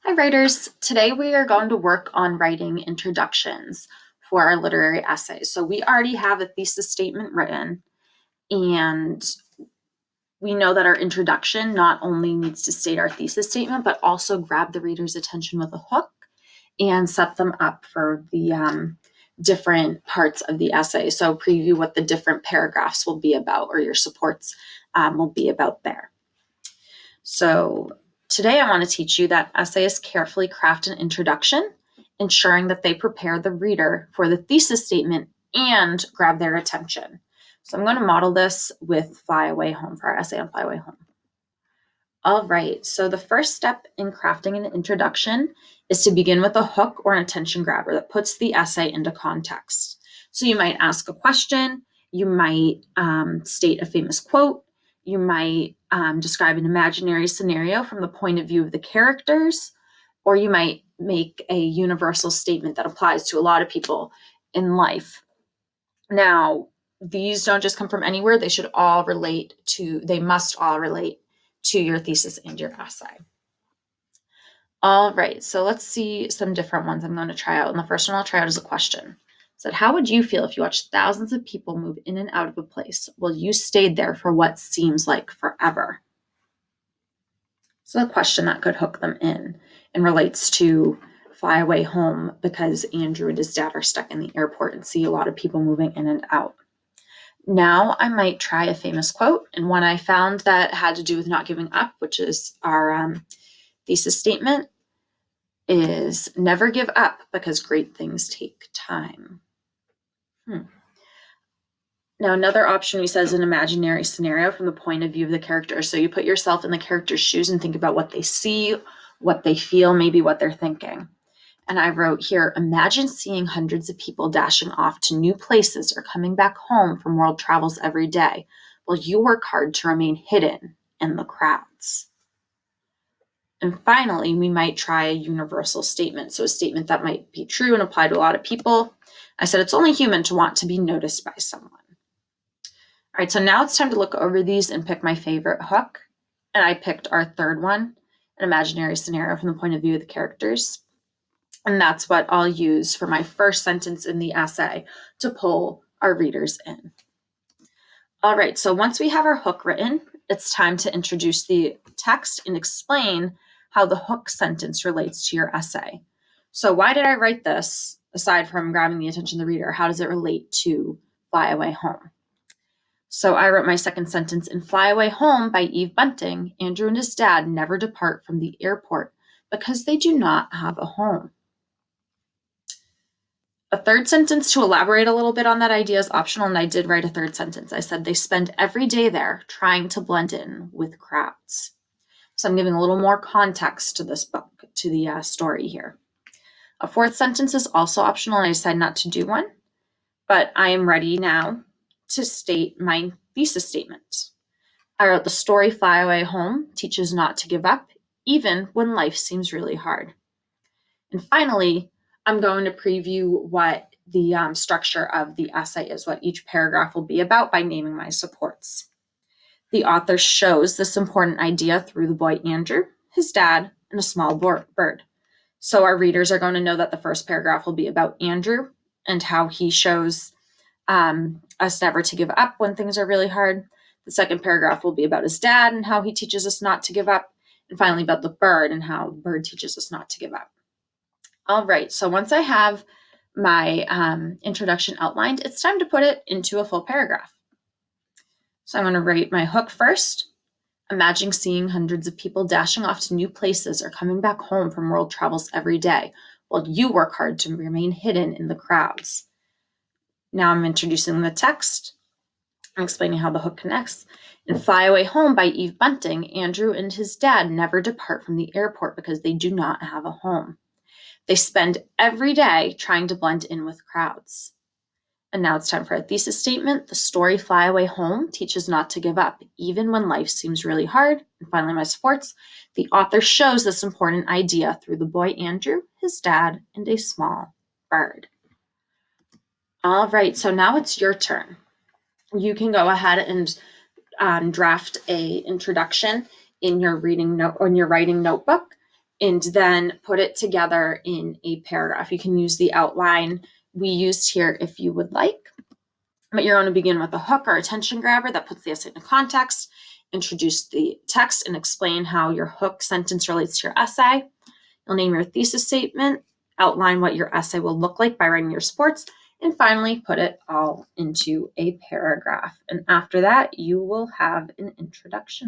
Hi writers, today we are going to work on writing introductions for our literary essays. So we already have a thesis statement written, and we know that our introduction not only needs to state our thesis statement, but also grab the reader's attention with a hook and set them up for the different parts of the essay. So preview what the different paragraphs will be about, or your supports will be about there. So today I want to teach you that essayists carefully craft an introduction, ensuring that they prepare the reader for the thesis statement and grab their attention. So I'm going to model this with Fly Away Home for our essay on Fly Away Home. All right, so the first step in crafting an introduction is to begin with a hook or an attention grabber that puts the essay into context. So you might ask a question, you might state a famous quote, you might describe an imaginary scenario from the point of view of the characters, or you might make a universal statement that applies to a lot of people in life. Now, these don't just come from anywhere. They must all relate to your thesis and your essay. All right, so let's see some different ones I'm going to try out. And the first one I'll try out is a question. Said, how would you feel if you watched thousands of people move in and out of a place while you stayed there for what seems like forever? So a question that could hook them in and relates to Fly Away Home, because Andrew and his dad are stuck in the airport and see a lot of people moving in and out. Now I might try a famous quote, and one I found that had to do with not giving up, which is our thesis statement, is never give up because great things take time. Now, another option we said is an imaginary scenario from the point of view of the character. So you put yourself in the character's shoes and think about what they see, what they feel, maybe what they're thinking. And I wrote here, imagine seeing hundreds of people dashing off to new places or coming back home from world travels every day, while you work hard to remain hidden in the crowds. And finally, we might try a universal statement. So a statement that might be true and apply to a lot of people. I said, it's only human to want to be noticed by someone. All right, so now it's time to look over these and pick my favorite hook. And I picked our third one, an imaginary scenario from the point of view of the characters. And that's what I'll use for my first sentence in the essay to pull our readers in. All right, so once we have our hook written, it's time to introduce the text and explain how the hook sentence relates to your essay. So why did I write this, aside from grabbing the attention of the reader? How does it relate to Fly Away Home? So I wrote my second sentence, in Fly Away Home by Eve Bunting, Andrew and his dad never depart from the airport because they do not have a home. A third sentence to elaborate a little bit on that idea is optional, and I did write a third sentence. I said they spend every day there trying to blend in with crowds. So I'm giving a little more context to this book, to the story here. A fourth sentence is also optional, and I decided not to do one, but I am ready now to state my thesis statement. I wrote, the story Fly Away Home teaches not to give up, even when life seems really hard. And finally, I'm going to preview what the structure of the essay is, what each paragraph will be about, by naming my supports. The author shows this important idea through the boy Andrew, his dad, and a small bird. So our readers are going to know that the first paragraph will be about Andrew and how he shows us never to give up when things are really hard. The second paragraph will be about his dad and how he teaches us not to give up. And finally, about the bird and how the bird teaches us not to give up. All right, so once I have my introduction outlined, it's time to put it into a full paragraph. So I'm going to write my hook first. Imagine seeing hundreds of people dashing off to new places or coming back home from world travels every day, while you work hard to remain hidden in the crowds. Now I'm introducing the text. I'm explaining how the hook connects. In Fly Away Home by Eve Bunting, Andrew and his dad never depart from the airport because they do not have a home. They spend every day trying to blend in with crowds. And now it's time for a thesis statement. The story Fly Away Home teaches not to give up, even when life seems really hard. And finally, my supports. The author shows this important idea through the boy Andrew, his dad, and a small bird. All right, so now it's your turn. You can go ahead and draft a introduction in your writing notebook. and then put it together in a paragraph. You can use the outline we used here if you would like, but you're going to begin with a hook or attention grabber that puts the essay into context, introduce the text, and explain how your hook sentence relates to your essay. You'll name your thesis statement, outline what your essay will look like by writing your supports, and finally put it all into a paragraph. And after that, you will have an introduction.